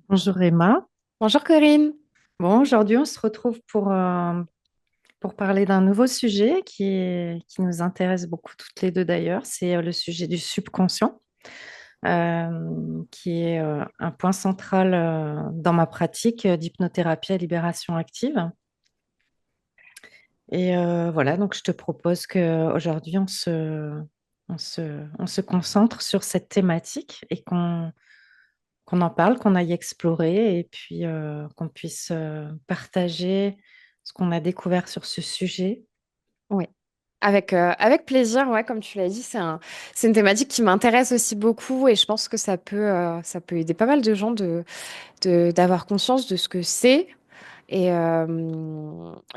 Bonjour Emma. Bonjour Corinne. Bon, aujourd'hui, on se retrouve pour parler d'un nouveau sujet qui nous intéresse beaucoup toutes les deux d'ailleurs. C'est le sujet du subconscient, qui est un point central dans ma pratique d'hypnothérapie à libération active. Et voilà, donc je te propose qu'aujourd'hui, on se concentre sur cette thématique et qu'on en parle, qu'on aille explorer et puis qu'on puisse partager ce qu'on a découvert sur ce sujet. Oui, avec plaisir, ouais, comme tu l'as dit, c'est une thématique qui m'intéresse aussi beaucoup et je pense que ça peut aider pas mal de gens d'avoir conscience de ce que c'est. Et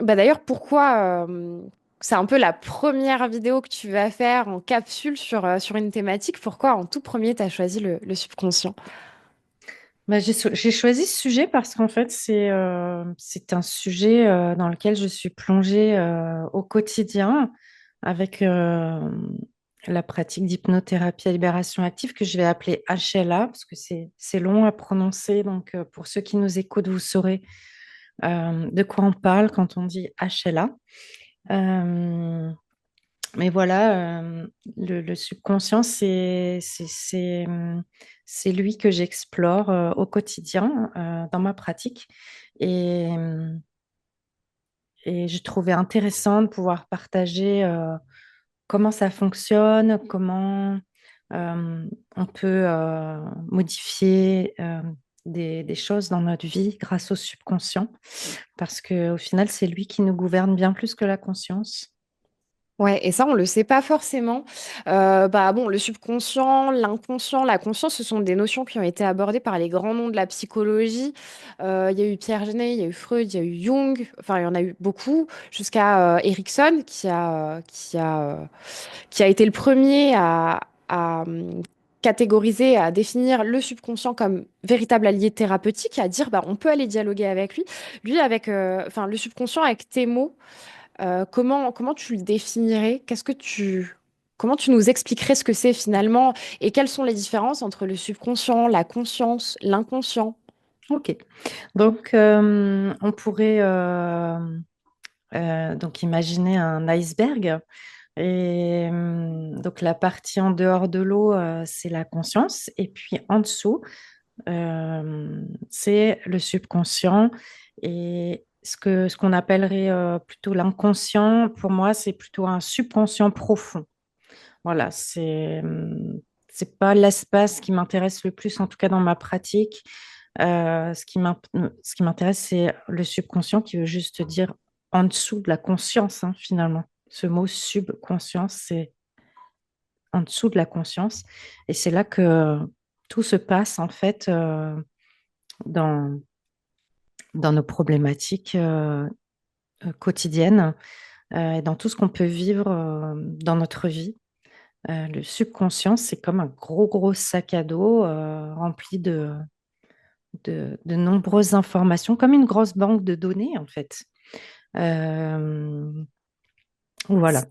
d'ailleurs, pourquoi c'est un peu la première vidéo que tu vas faire en capsule sur une thématique, pourquoi en tout premier tu as choisi le subconscient? Bah, j'ai choisi ce sujet parce qu'en fait, c'est un sujet dans lequel je suis plongée au quotidien avec la pratique d'hypnothérapie à libération active que je vais appeler HLA parce que c'est long à prononcer. Donc, pour ceux qui nous écoutent, vous saurez de quoi on parle quand on dit HLA. Euh, Mais voilà, le subconscient, c'est lui que j'explore au quotidien dans ma pratique. Et, euh, et je trouvais intéressant de pouvoir partager comment ça fonctionne, comment on peut modifier des choses dans notre vie grâce au subconscient, parce qu'au final, c'est lui qui nous gouverne bien plus que la conscience. Ouais, et ça, on le sait pas forcément. Bon, le subconscient, l'inconscient, la conscience, ce sont des notions qui ont été abordées par les grands noms de la psychologie. Il y a eu Pierre Genet, il y a eu Freud, il y a eu Jung, enfin, il y en a eu beaucoup, jusqu'à Erickson, qui a été le premier à catégoriser, à définir le subconscient comme véritable allié thérapeutique, à dire, bah, on peut aller dialoguer avec lui. Lui, enfin, le subconscient avec tes mots. Comment tu le définirais? Comment tu nous expliquerais ce que c'est finalement et quelles sont les différences entre le subconscient, la conscience, l'inconscient? Ok. Donc, on pourrait donc imaginer un iceberg. Et donc, la partie en dehors de l'eau, c'est la conscience. Et puis, en dessous, c'est le subconscient. Et ce qu'on appellerait plutôt l'inconscient, pour moi, c'est plutôt un subconscient profond. Voilà, c'est pas l'espace qui m'intéresse le plus, en tout cas dans ma pratique. Ce qui m'intéresse, c'est le subconscient qui veut juste dire en dessous de la conscience, hein, finalement. Ce mot subconscience, c'est en dessous de la conscience. Et c'est là que tout se passe, en fait, dans, dans nos problématiques quotidiennes et dans tout ce qu'on peut vivre dans notre vie. Le subconscient, c'est comme un gros, gros sac à dos rempli de nombreuses informations, comme une grosse banque de données, en fait. Euh, voilà.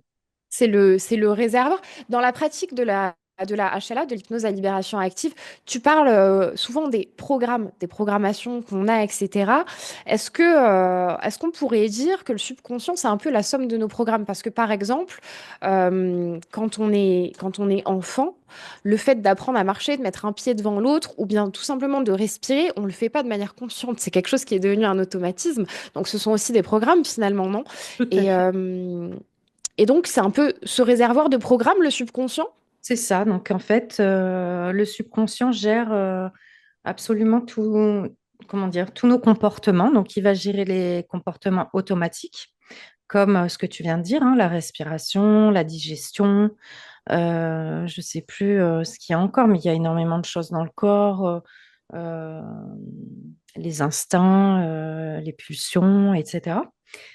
C'est le réservoir. Dans la pratique de la HLA, de l'hypnose à libération active, tu parles souvent des programmes, des programmations qu'on a, etc. Est-ce qu'on pourrait dire que le subconscient, c'est un peu la somme de nos programmes? Parce que, par exemple, quand on est enfant, le fait d'apprendre à marcher, de mettre un pied devant l'autre, ou bien tout simplement de respirer, on ne le fait pas de manière consciente. C'est quelque chose qui est devenu un automatisme. Donc, ce sont aussi des programmes, finalement, non? Tout à Et, fait. et donc, c'est un peu ce réservoir de programme, le subconscient. C'est ça. Donc, en fait, le subconscient gère absolument tout, comment dire, tous nos comportements. Donc, il va gérer les comportements automatiques, comme ce que tu viens de dire, hein, la respiration, la digestion. Je ne sais plus ce qu'il y a encore, mais il y a énormément de choses dans le corps, euh, les instincts, les pulsions, etc.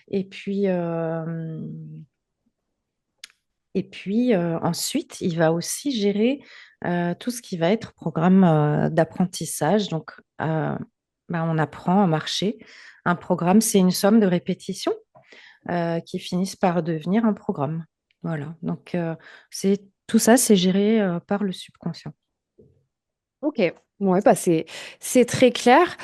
Et puis, ensuite, il va aussi gérer tout ce qui va être programme d'apprentissage. Donc, on apprend à marcher. Un programme, c'est une somme de répétitions qui finissent par devenir un programme. Voilà. Donc, tout ça, c'est géré par le subconscient. Ok. Ouais, bah c'est très clair.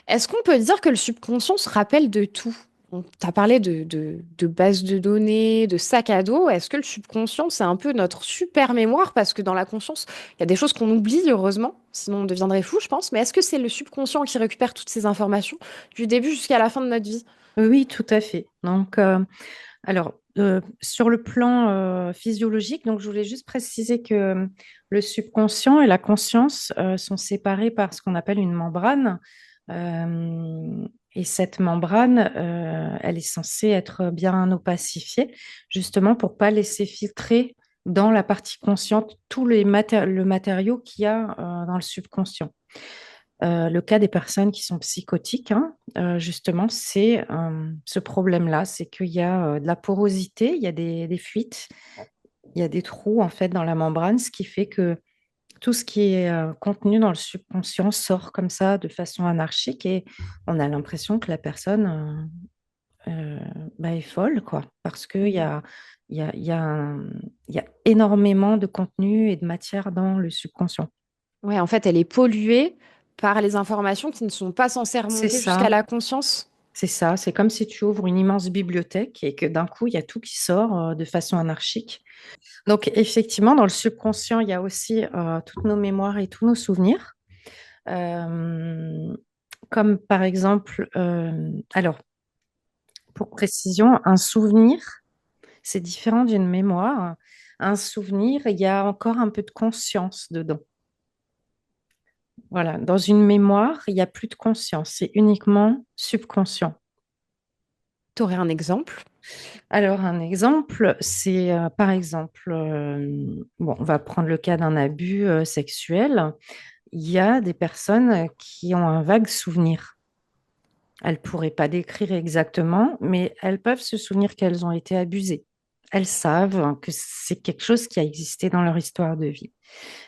Est-ce qu'on peut dire que le subconscient se rappelle de tout? Tu as parlé de bases de données, de sac à dos. Est-ce que le subconscient, c'est un peu notre super mémoire? Parce que dans la conscience, il y a des choses qu'on oublie, heureusement, sinon on deviendrait fou, je pense. Mais est-ce que c'est le subconscient qui récupère toutes ces informations du début jusqu'à la fin de notre vie? Oui, tout à fait. Donc, sur le plan physiologique, donc je voulais juste préciser que le subconscient et la conscience sont séparés par ce qu'on appelle une membrane. Euh, et cette membrane, elle est censée être bien opacifiée, justement pour pas laisser filtrer dans la partie consciente tout le matériau qu'il y a dans le subconscient. Le cas des personnes qui sont psychotiques, hein, justement, c'est ce problème-là, c'est qu'il y a de la porosité, il y a des fuites, il y a des trous en fait dans la membrane, ce qui fait que tout ce qui est contenu dans le subconscient sort comme ça de façon anarchique et on a l'impression que la personne bah, est folle, quoi, parce qu'il y a, il y a, il y a il y a énormément de contenu et de matière dans le subconscient. Ouais, en fait, elle est polluée par les informations qui ne sont pas censées C'est remonter jusqu'à ça. la conscience. C'est ça, c'est comme si tu ouvres une immense bibliothèque et que d'un coup, il y a tout qui sort de façon anarchique. Donc, effectivement, dans le subconscient, il y a aussi toutes nos mémoires et tous nos souvenirs. Euh, Comme par exemple, alors, pour précision, un souvenir, c'est différent d'une mémoire. Un souvenir, il y a encore un peu de conscience dedans. Voilà, dans une mémoire, il n'y a plus de conscience, c'est uniquement subconscient. Tu aurais un exemple? Alors, un exemple, c'est par exemple, bon, on va prendre le cas d'un abus sexuel. Il y a des personnes qui ont un vague souvenir. Elles ne pourraient pas décrire exactement, mais elles peuvent se souvenir qu'elles ont été abusées. Elles savent que c'est quelque chose qui a existé dans leur histoire de vie.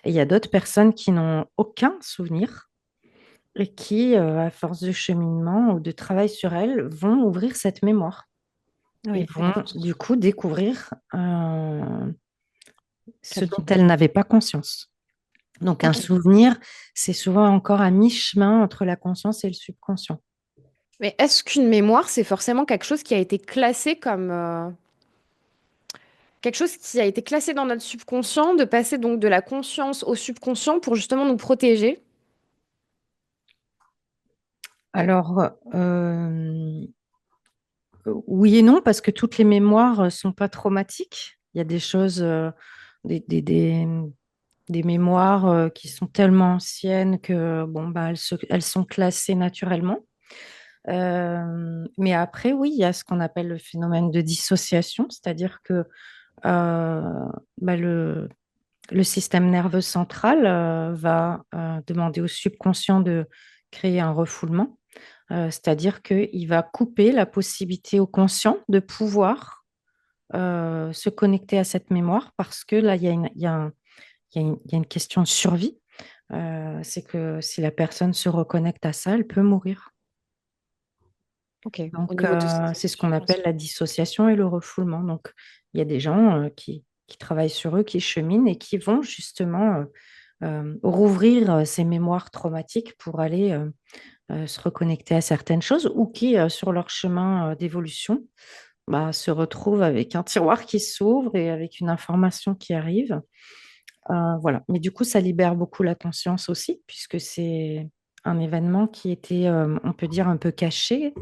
Et il y a d'autres personnes qui n'ont aucun souvenir et qui, à force de cheminement ou de travail sur elles, vont ouvrir cette mémoire et Oui, la vont conscience. du coup découvrir ce Quelque- dont elles n'avaient pas conscience. Donc un Ok. souvenir, c'est souvent encore à mi-chemin entre la conscience et le subconscient. Mais est-ce qu'une mémoire, c'est forcément quelque chose qui a été classé comme quelque chose qui a été classé dans notre subconscient, de passer donc de la conscience au subconscient pour justement nous protéger? Alors, oui et non, parce que toutes les mémoires ne sont pas traumatiques. Il y a des choses, des, des- des- des mémoires qui sont tellement anciennes que bon, bah, elles sont classées naturellement. Mais après, oui, il y a ce qu'on appelle le phénomène de dissociation, c'est-à-dire que euh, bah, le système nerveux central va demander au subconscient de créer un refoulement, c'est-à-dire qu'il va couper la possibilité au conscient de pouvoir se connecter à cette mémoire parce que là, il y a une question de survie. C'est que si la personne se reconnecte à ça, elle peut mourir. Ok, au Donc, niveau de cette c'est ce qu'on appelle subconscient. la dissociation et le refoulement. Donc, il y a des gens qui travaillent sur eux, qui cheminent et qui vont justement rouvrir ces mémoires traumatiques pour aller se reconnecter à certaines choses ou qui, sur leur chemin d'évolution, bah, se retrouvent avec un tiroir qui s'ouvre et avec une information qui arrive. Voilà. Mais du coup, ça libère beaucoup la conscience aussi, puisque c'est un événement qui était, on peut dire, un peu caché,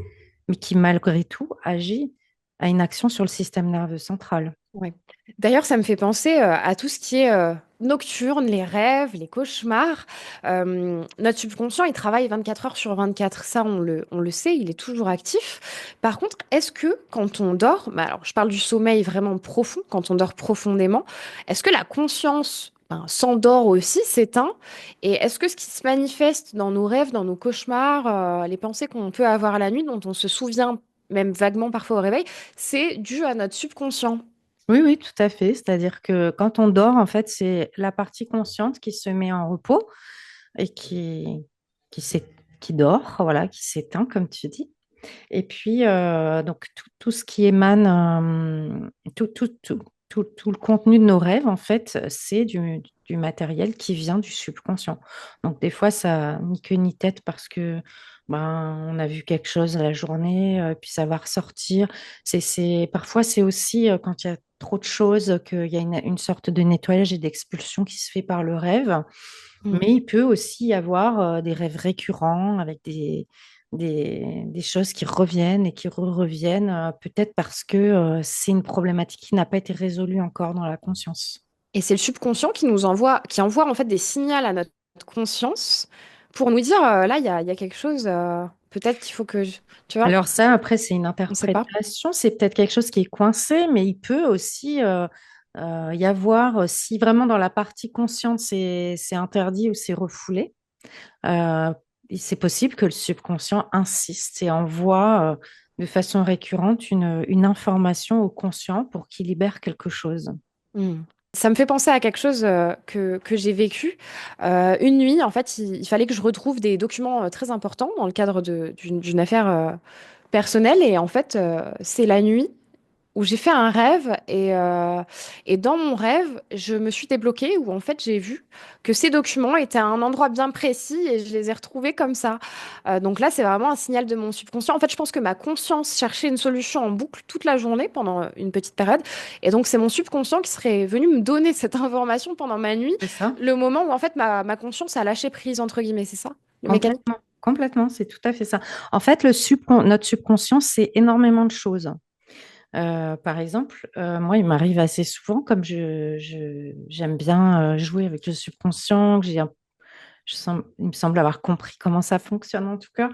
mais qui malgré tout agit à une action sur le système nerveux central. Ouais. D'ailleurs, ça me fait penser à tout ce qui est nocturne, les rêves, les cauchemars. Notre subconscient, il travaille 24 heures sur 24. Ça, on le sait, il est toujours actif. Par contre, est-ce que quand on dort, bah alors je parle du sommeil vraiment profond, quand on dort profondément, est-ce que la conscience s'endort aussi, s'éteint? Et est-ce que ce qui se manifeste dans nos rêves, dans nos cauchemars, les pensées qu'on peut avoir la nuit, dont on se souvient même vaguement parfois au réveil, c'est dû à notre subconscient? Oui, oui, tout à fait. C'est-à-dire que quand on dort, en fait, c'est la partie consciente qui se met en repos et qui, s'é- qui dort, voilà, qui s'éteint, comme tu dis. Et puis, donc, tout ce qui émane, tout le contenu de nos rêves, en fait, c'est du matériel qui vient du subconscient. Donc des fois, ça ni queue ni tête parce que on a vu quelque chose la journée, puis ça va ressortir. Parfois, c'est aussi quand il y a trop de choses qu'il y a une sorte de nettoyage et d'expulsion qui se fait par le rêve. Mm. Mais il peut aussi y avoir des rêves récurrents avec des choses qui reviennent et qui reviennent, peut-être parce que c'est une problématique qui n'a pas été résolue encore dans la conscience. Et c'est le subconscient qui envoie en fait des signaux à notre conscience pour nous dire là, il y a quelque chose, peut-être qu'il faut tu vois, Alors ça, après, c'est une on sait pas. interprétation, c'est peut-être quelque chose qui est coincé, mais il peut aussi y avoir, si vraiment dans la partie consciente, c'est interdit ou c'est refoulé, euh, c'est possible que le subconscient insiste et envoie de façon récurrente une information au conscient pour qu'il libère quelque chose. Mm. Ça me fait penser à quelque chose que j'ai vécu. Une nuit, en fait, il fallait que je retrouve des documents très importants dans le cadre d'une affaire personnelle. Et en fait, c'est la nuit où j'ai fait un rêve et dans mon rêve, je me suis débloquée où en fait j'ai vu que ces documents étaient à un endroit bien précis et je les ai retrouvés comme ça. Donc là, c'est vraiment un signal de mon subconscient. En fait, je pense que ma conscience cherchait une solution en boucle toute la journée pendant une petite période. Et donc, c'est mon subconscient qui serait venu me donner cette information pendant ma nuit, C'est ça? le moment où en fait ma conscience a lâché prise, entre guillemets, c'est ça, le mécanisme? Complètement. Complètement, c'est tout à fait ça. En fait, notre subconscient, c'est énormément de choses. Par exemple, moi, il m'arrive assez souvent, comme j'aime bien jouer avec le subconscient, il me semble avoir compris comment ça fonctionne en tout cas.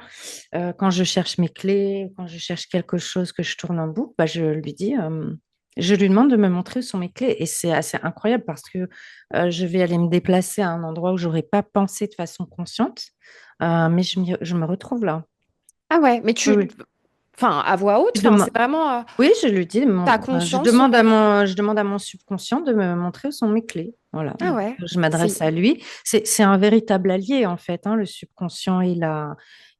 Quand je cherche mes clés, quand je cherche quelque chose que je tourne en boucle, je lui demande de me montrer où sont mes clés. Et c'est assez incroyable parce que je vais aller me déplacer à un endroit où j'aurais pas pensé de façon consciente, mais je me retrouve là. Ah ouais, mais Oui, oui. enfin, à voix haute, Je enfin, demande- c'est vraiment Oui, je lui dis, ta conscience. je demande à mon subconscient de me montrer où sont mes clés. Voilà. Ah Donc, ouais, je c'est. m'adresse à lui. C'est un véritable allié, en fait, hein, le subconscient.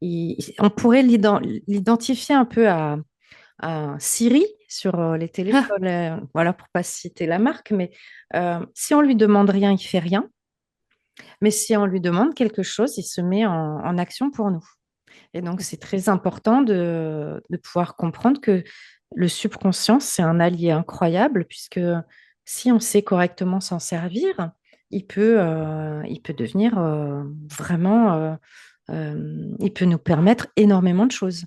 On pourrait l'identifier un peu à Siri sur les téléphones, voilà, pour pas citer la marque. Mais si on lui demande rien, il fait rien. Mais si on lui demande quelque chose, il se met en action pour nous. Et donc, c'est très important de pouvoir comprendre que le subconscient, c'est un allié incroyable, puisque si on sait correctement s'en servir, il peut devenir vraiment, il peut nous permettre énormément de choses.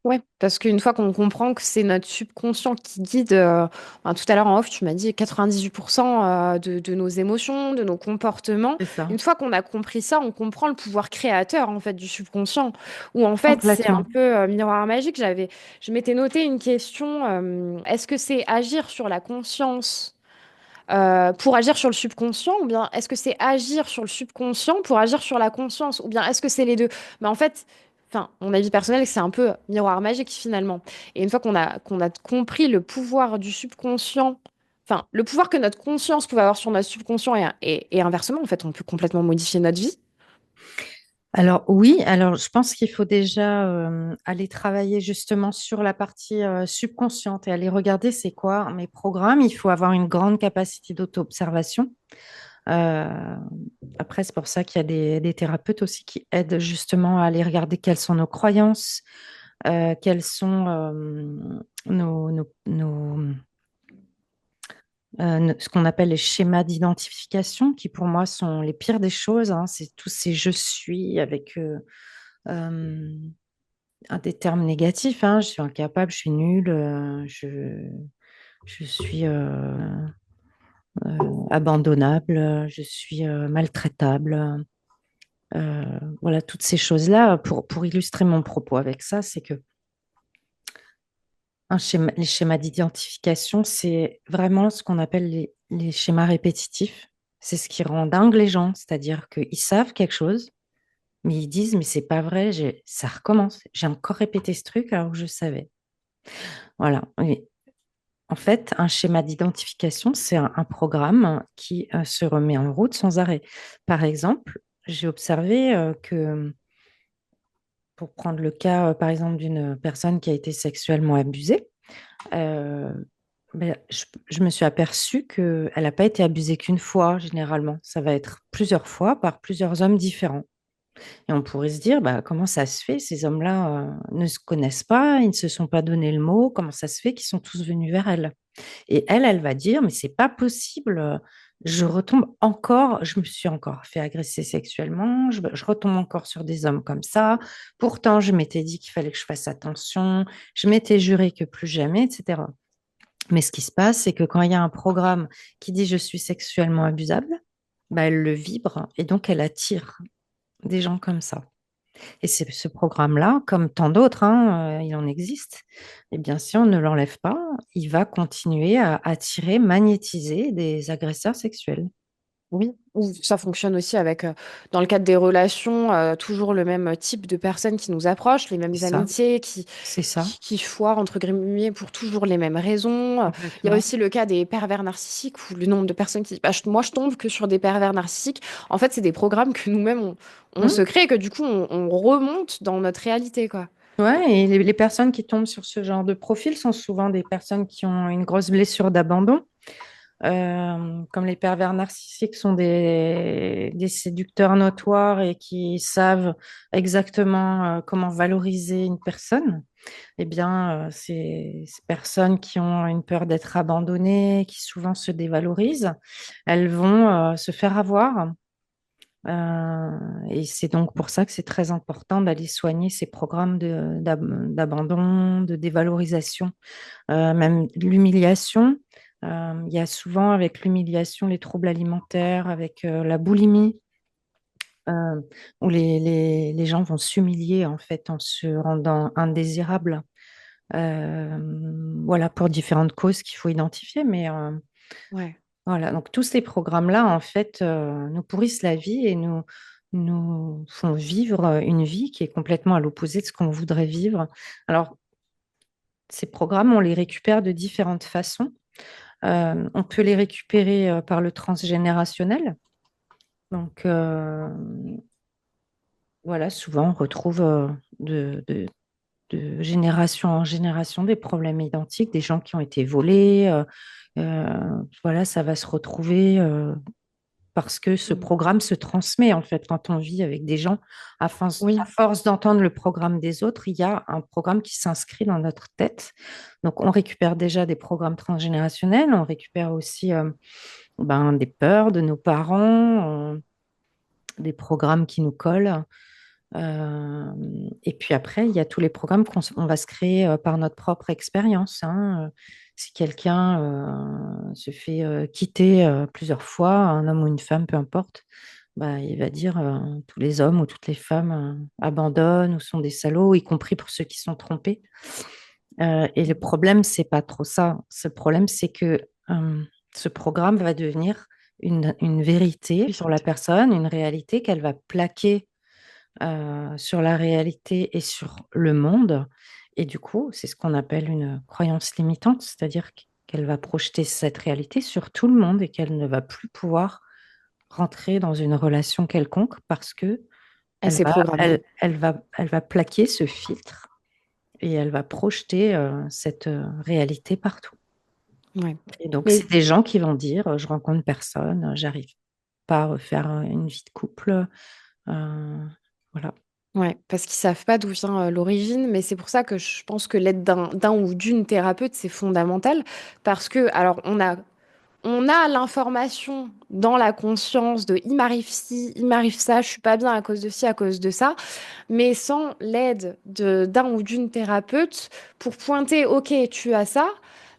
Ouais, parce qu'une fois qu'on comprend que c'est notre subconscient qui guide, enfin, tout à l'heure en off, tu m'as dit 98% de nos émotions, de nos comportements. C'est ça. Une fois qu'on a compris ça, on comprend le pouvoir créateur en fait du subconscient, où en fait c'est un Complètement. peu miroir magique. Je m'étais noté une question, est-ce que c'est agir sur la conscience pour agir sur le subconscient, ou bien est-ce que c'est agir sur le subconscient pour agir sur la conscience, ou bien est-ce que c'est les deux? Mais en fait, enfin, mon avis personnel, c'est un peu miroir magique finalement. Et une fois qu'on a compris le pouvoir du subconscient, enfin, le pouvoir que notre conscience pouvait avoir sur notre subconscient et inversement, en fait, on peut complètement modifier notre vie. Alors oui, alors je pense qu'il faut déjà aller travailler justement sur la partie subconsciente et aller regarder c'est quoi mes programmes. Il faut avoir une grande capacité d'auto-observation. Euh, Après, c'est pour ça qu'il y a des thérapeutes aussi qui aident justement à aller regarder quelles sont nos croyances, quels sont ce qu'on appelle les schémas d'identification, qui pour moi sont les pires des choses, hein. C'est tous ces je suis avec euh, des termes négatifs, hein. Je suis incapable, je suis nulle, je suis abandonnable, je suis maltraitable. Voilà, toutes ces choses-là, pour illustrer mon propos avec ça, c'est que les schémas d'identification, c'est vraiment ce qu'on appelle les schémas répétitifs. C'est ce qui rend dingue les gens, c'est-à-dire qu'ils savent quelque chose, mais ils disent, mais c'est pas vrai, ça recommence. J'ai encore répété ce truc alors que je savais. Voilà. Et en fait, un schéma d'identification, c'est un programme qui se remet en route sans arrêt. Par exemple, j'ai observé que, pour prendre le cas, par exemple, d'une personne qui a été sexuellement abusée, euh, Ben, je me suis aperçue qu'elle n'a pas été abusée qu'une fois, généralement. Ça va être plusieurs fois par plusieurs hommes différents. Et on pourrait se dire, bah, comment ça se fait? Ces hommes-là, ne se connaissent pas, ils ne se sont pas donné le mot. Comment ça se fait qu'ils sont tous venus vers elle? Et elle va dire, mais c'est pas possible. Je retombe encore, je me suis encore fait agresser sexuellement, je retombe encore sur des hommes comme ça. Pourtant, je m'étais dit qu'il fallait que je fasse attention, je m'étais juré que plus jamais, etc. Mais ce qui se passe, c'est que quand il y a un programme qui dit je suis sexuellement abusable, bah, elle le vibre et donc elle attire des gens comme ça. Et c'est ce programme-là, comme tant d'autres, hein, il en existe, eh bien, si on ne l'enlève pas, il va continuer à attirer, magnétiser des agresseurs sexuels. Oui, ou ça fonctionne aussi avec, dans le cadre des relations, toujours le même type de personnes qui nous approchent, les mêmes C'est ça, amitiés c'est ça, qui foirent, entre guillemets, pour toujours les mêmes raisons. Il y a complètement. aussi le cas des pervers narcissiques, où le nombre de personnes qui disent, bah, moi, je tombe que sur des pervers narcissiques. En fait, c'est des programmes que nous-mêmes, on se Hmm. crée et que du coup, on remonte dans notre réalité, quoi. Ouais, et les personnes qui tombent sur ce genre de profil sont souvent des personnes qui ont une grosse blessure d'abandon. Comme les pervers narcissiques sont des séducteurs notoires et qui savent exactement comment valoriser une personne, eh bien, ces personnes qui ont une peur d'être abandonnées, qui souvent se dévalorisent, elles vont se faire avoir. Et c'est donc pour ça que c'est très important d'aller soigner ces programmes d'abandon, de dévalorisation, même l'humiliation. Il y a souvent avec l'humiliation les troubles alimentaires, avec la boulimie, euh, où les gens vont s'humilier en fait en se rendant indésirables. Euh, voilà, pour différentes causes qu'il faut identifier. Mais Ouais. voilà, donc tous ces programmes-là, en fait, nous pourrissent la vie et nous font vivre une vie qui est complètement à l'opposé de ce qu'on voudrait vivre. Alors, ces programmes, on les récupère de différentes façons. On peut les récupérer par le transgénérationnel. Donc, voilà, souvent, on retrouve de génération en génération des problèmes identiques, des gens qui ont été volés. Voilà, ça va se retrouver parce que ce Mm. programme se transmet en fait quand on vit avec des gens. À Oui. force d'entendre le programme des autres, il y a un programme qui s'inscrit dans notre tête. Donc, on récupère déjà des programmes transgénérationnels, on récupère aussi des peurs de nos parents, des programmes qui nous collent. Euh, et puis après, il y a tous les programmes qu'on va se créer par notre propre expérience, hein. Si quelqu'un se fait quitter plusieurs fois, un homme ou une femme, peu importe, bah, il va dire tous les hommes ou toutes les femmes abandonnent ou sont des salauds, y compris pour ceux qui sont trompés. Et le problème, c'est pas trop ça. Ce problème, c'est que ce programme va devenir une vérité pour la Puissante. personne, une réalité qu'elle va plaquer sur la réalité et sur le monde. Et du coup, c'est ce qu'on appelle une croyance limitante, c'est-à-dire qu'elle va projeter cette réalité sur tout le monde et qu'elle ne va plus pouvoir rentrer dans une relation quelconque parce que Elle s'est programmée. elle va plaquer ce filtre et elle va projeter cette réalité partout. Ouais. Et donc, Mais c'est des gens qui vont dire, je rencontre personne, j'arrive pas à refaire une vie de couple. Voilà. ouais, parce qu'ils savent pas d'où vient l'origine, mais c'est pour ça que je pense que l'aide d'un ou d'une thérapeute, c'est fondamental. Parce que, alors, on a l'information dans la conscience de il m'arrive ci, il m'arrive ça, je suis pas bien à cause de ci, à cause de ça, mais sans l'aide d'un ou d'une thérapeute pour pointer, ok, tu as ça.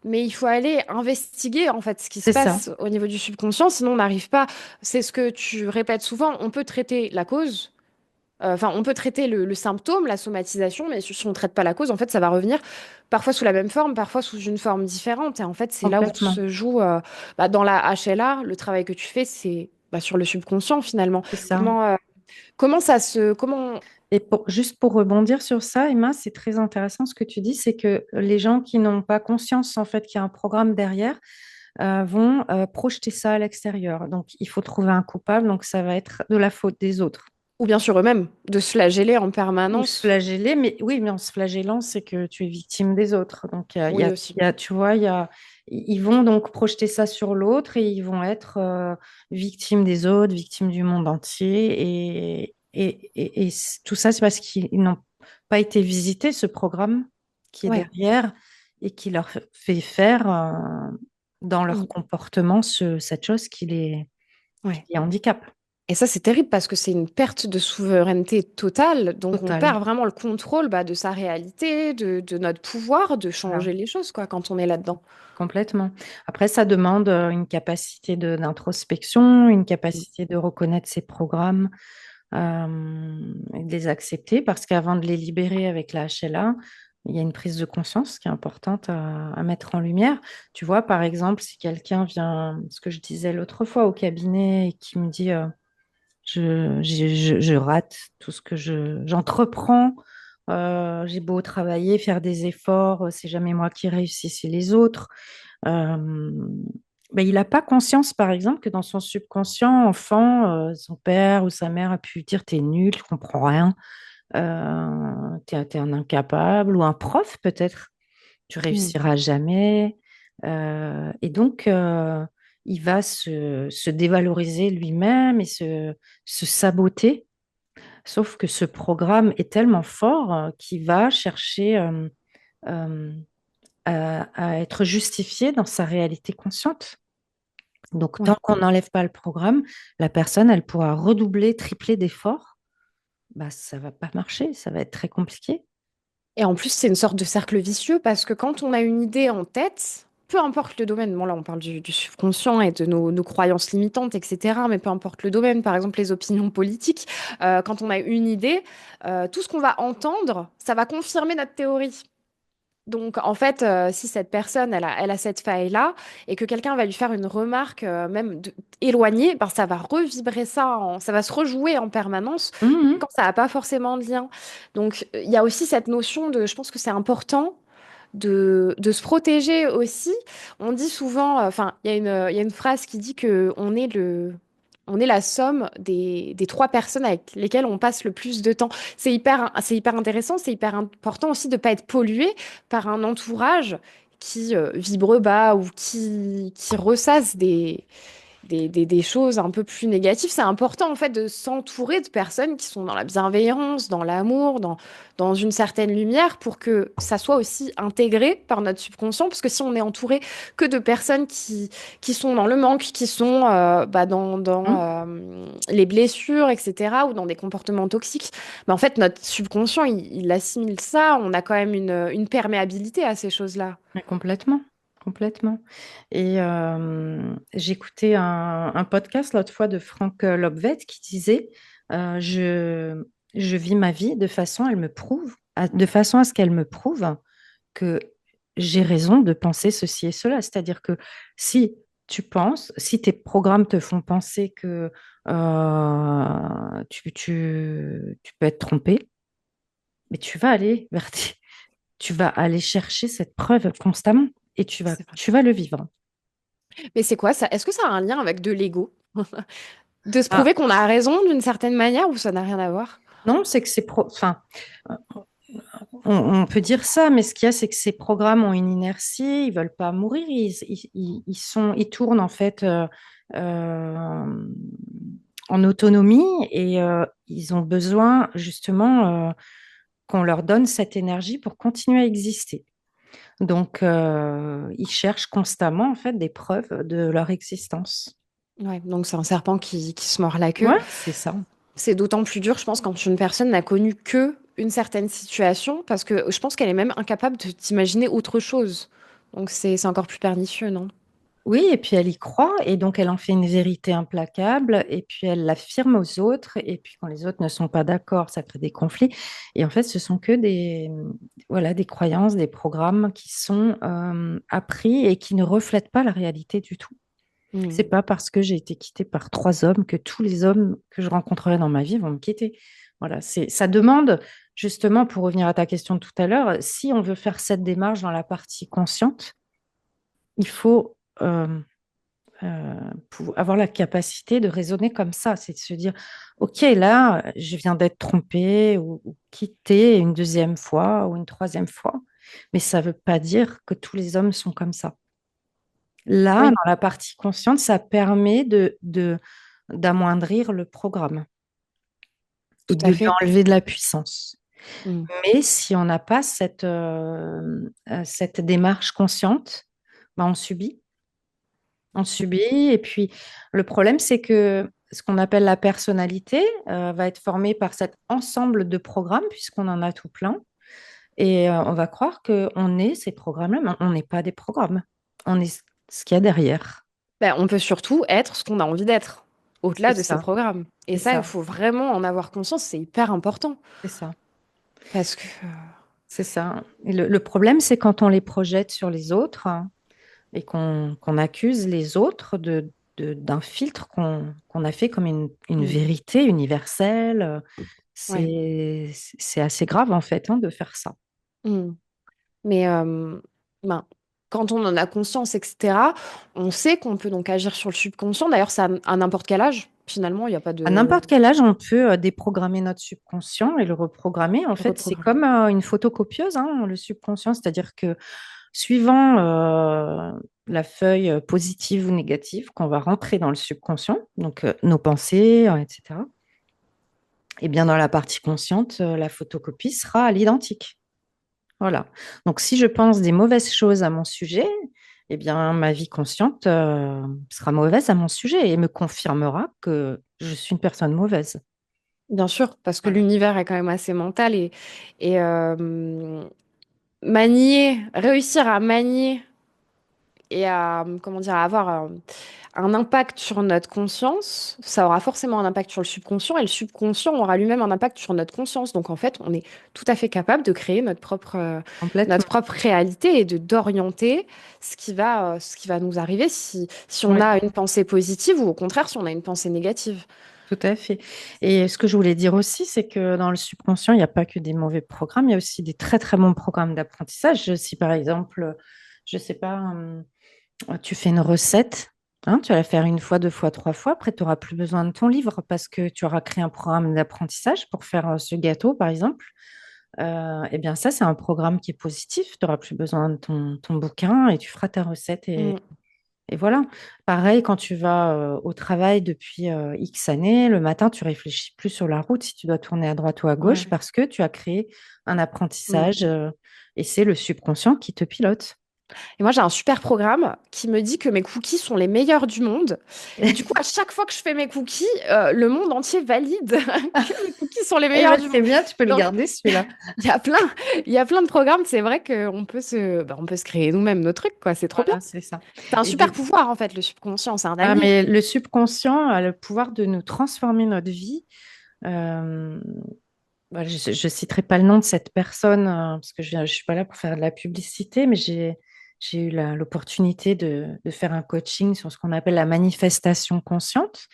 Mais il faut aller investiguer en fait ce qui se C'est ça, passe au niveau du subconscient, sinon on n'arrive pas. C'est ce que tu répètes souvent, on peut traiter la cause, enfin, on peut traiter le symptôme, la somatisation, mais si on ne traite pas la cause, en fait, ça va revenir parfois sous la même forme, parfois sous une forme différente. Et en fait, c'est là où complètement. se joue, dans la HLA, le travail que tu fais, c'est sur le subconscient finalement. C'est ça. Comment ça se, comment, Et juste pour rebondir sur ça, Emma, c'est très intéressant ce que tu dis, c'est que les gens qui n'ont pas conscience en fait qu'il y a un programme derrière vont projeter ça à l'extérieur. Donc il faut trouver un coupable, donc ça va être de la faute des autres. Ou bien sur eux-mêmes, de se flageller en Ou se permanence. flageller, mais oui, mais en se flagellant, c'est que tu es victime des autres. Donc, Oui, aussi. tu vois, ils vont donc projeter ça sur l'autre et ils vont être victimes des autres, victimes du monde entier. Tout ça, c'est parce qu'ils n'ont pas été visités, ce programme qui est Ouais. derrière et qui leur fait faire dans leur Mm. comportement cette chose qui Ouais. les handicape. Et ça, c'est terrible parce que c'est une perte de souveraineté totale. Donc, on Total. perd vraiment le contrôle bah, de sa réalité, de notre pouvoir de Voilà. changer les choses, quoi, quand on est là-dedans. Complètement. Après, ça demande une capacité d'introspection, une Mm. capacité de reconnaître ses programmes et de les accepter, parce qu'avant de les libérer avec la HLA, il y a une prise de conscience qui est importante à mettre en lumière. Tu vois, par exemple, si quelqu'un vient, ce que je disais l'autre fois au cabinet, et qui me dit, je rate tout ce que j'entreprends. J'ai beau travailler, faire des efforts, c'est jamais moi qui réussis, c'est les autres. Euh, ben, il n'a pas conscience, par exemple, que dans son subconscient, enfant, son père ou sa mère a pu dire t'es nul, tu comprends rien, t'es un incapable, ou un prof peut-être, tu Mm. réussiras jamais. Et donc, il va se dévaloriser lui-même et se saboter. Sauf que ce programme est tellement fort qu'il va chercher euh, à être justifié dans sa réalité consciente. Donc, tant Ouais. qu'on n'enlève pas le programme, la personne, elle pourra redoubler, tripler d'efforts. Bah, ça va pas marcher, ça va être très compliqué. Et en plus, c'est une sorte de cercle vicieux parce que quand on a une idée en tête, peu importe le domaine, bon là on parle du subconscient et de nos croyances limitantes, etc., mais peu importe le domaine, par exemple les opinions politiques, quand on a une idée, tout ce qu'on va entendre, ça va confirmer notre théorie. Donc, en fait, si cette personne, elle a cette faille-là, et que quelqu'un va lui faire une remarque, éloignée, ben, ça va revibrer ça, ça va se rejouer en permanence, Mhm. quand ça n'a pas forcément de lien. Donc, il y a aussi cette notion de, je pense que c'est important de se protéger aussi. On dit souvent, enfin, il y a une phrase qui dit que on est la somme des trois personnes avec lesquelles on passe le plus de temps. C'est hyper intéressant, c'est hyper important aussi de ne pas être pollué par un entourage qui vibre bas ou qui ressasse des choses un peu plus négatives. C'est important en fait de s'entourer de personnes qui sont dans la bienveillance, dans l'amour, dans une certaine lumière pour que ça soit aussi intégré par notre subconscient. Parce que si on est entouré que de personnes qui sont dans le manque, qui sont bah, Mhm. les blessures, etc., ou dans des comportements toxiques, bah, en fait notre subconscient, il assimile ça. On a quand même une perméabilité à ces choses-là. Mais complètement, complètement. Et j'écoutais un podcast l'autre fois de Franck Lobvet qui disait je vis ma vie de façon, elle me prouve, de façon à ce qu'elle me prouve que j'ai raison de penser ceci et cela. C'est-à-dire que si si tes programmes te font penser que tu peux être trompé, mais tu vas aller chercher cette preuve constamment et C'est vrai. tu vas le vivre. Mais c'est quoi ça? Est-ce que ça a un lien avec de l'ego? De se Ah, prouver qu'on a raison d'une certaine manière ou ça n'a rien à voir? non, c'est que enfin, on peut dire ça, mais ce qu'il y a, c'est que ces programmes ont une inertie, ils veulent pas mourir, ils tournent en fait euh, en autonomie et ils ont besoin justement qu'on leur donne cette énergie pour continuer à exister. Donc, ils cherchent constamment en fait des preuves de leur existence. Ouais, donc c'est un serpent qui se mord la queue. Ouais, c'est ça. C'est d'autant plus dur, je pense, quand une personne n'a connu que une certaine situation, parce que je pense qu'elle est même incapable de t'imaginer autre chose. Donc c'est encore plus pernicieux, non? Oui, et puis elle y croit, et donc elle en fait une vérité implacable, et puis elle l'affirme aux autres, et puis quand les autres ne sont pas d'accord, ça crée des conflits. Et en fait, ce sont que voilà, des croyances, des programmes qui sont appris et qui ne reflètent pas la réalité du tout. Hmm. C'est pas parce que j'ai été quittée par trois hommes que tous les hommes que je rencontrerai dans ma vie vont me quitter. Voilà, ça demande justement, pour revenir à ta question de tout à l'heure, si on veut faire cette démarche dans la partie consciente, il faut pour avoir la capacité de raisonner comme ça. C'est de se dire, OK, là, je viens d'être trompée ou quittée une deuxième fois ou une troisième fois, mais ça ne veut pas dire que tous les hommes sont comme ça. Là, Oui, dans la partie consciente, ça permet d'amoindrir le programme et tout à de lui fait. enlever de la puissance. Mm. Mais si on n'a pas cette démarche consciente, ben, on subit. On subit. Et puis, le problème, c'est que ce qu'on appelle la personnalité va être formée par cet ensemble de programmes, puisqu'on en a tout plein. Et on va croire qu'on est ces programmes-là, mais on n'est pas des programmes. On est ce qu'il y a derrière. Ben, on peut surtout être ce qu'on a envie d'être, C'est au-delà de ces ça, programmes. Et c'est ça, il ça, faut vraiment en avoir conscience, c'est hyper important. c'est ça. Parce que, C'est ça. Et le problème, c'est quand on les projette sur les autres, hein, et qu'on accuse les autres d'un filtre qu'on a fait comme une mm, vérité universelle. ouais. C'est assez grave, en fait, hein, de faire ça. Mm. Mais ben, quand on en a conscience, etc., on sait qu'on peut donc agir sur le subconscient. D'ailleurs, c'est à n'importe quel âge. Finalement, il n'y a pas À de n'importe quel âge, on peut déprogrammer notre subconscient et le reprogrammer. En fait, c'est reprogramme. comme une photocopieuse, hein, le subconscient, c'est-à-dire que suivant la feuille positive ou négative qu'on va rentrer dans le subconscient, donc nos pensées, etc., et bien dans la partie consciente, la photocopie sera à l'identique. Voilà. Donc si je pense des mauvaises choses à mon sujet, eh bien ma vie consciente sera mauvaise à mon sujet et me confirmera que je suis une personne mauvaise. Bien sûr, parce que Voilà. l'univers est quand même assez mental et manier, réussir à manier et à, comment dire, à avoir un impact sur notre conscience, ça aura forcément un impact sur le subconscient et le subconscient aura lui-même un impact sur notre conscience. Donc en fait, on est tout à fait capable de créer notre Complètement. propre réalité et de d'orienter ce qui va nous arriver si on Oui, a une pensée positive ou au contraire si on a une pensée négative. tout à fait. Et ce que je voulais dire aussi, c'est que dans le subconscient, il n'y a pas que des mauvais programmes, il y a aussi des très très bons programmes d'apprentissage. Si par exemple, je ne sais pas, tu fais une recette, hein, tu vas la faire une fois, deux fois, trois fois. Après, tu n'auras plus besoin de ton livre parce que tu auras créé un programme d'apprentissage pour faire ce gâteau, par exemple. Eh bien, ça, c'est un programme qui est positif. Tu n'auras plus besoin de ton bouquin et tu feras ta recette. Mm, Et voilà. Pareil, quand tu vas au travail depuis X années, le matin, tu réfléchis plus sur la route si tu dois tourner à droite ou à gauche ouais. parce que tu as créé un Mm. apprentissage et c'est le subconscient qui te pilote. Et moi, j'ai un super programme qui me dit que mes cookies sont les meilleurs du monde. Et du coup, à chaque fois que je fais mes cookies, le monde entier valide que mes cookies sont les Eh meilleurs ben, du c'est monde. bien, tu peux le Donc, garder, celui-là. il y a plein, il y a plein de programmes. C'est vrai qu'on peut on peut se créer nous-mêmes nos trucs, quoi. C'est trop bien. Voilà, c'est ça. C'est un Et super du pouvoir, en fait, le subconscient. C'est un Ah, ami. mais le subconscient a le pouvoir de nous transformer notre vie. Euh, voilà, je ne citerai pas le nom de cette personne parce que je ne suis pas là pour faire de la publicité, mais j'ai eu l'opportunité de faire un coaching sur ce qu'on appelle la manifestation consciente.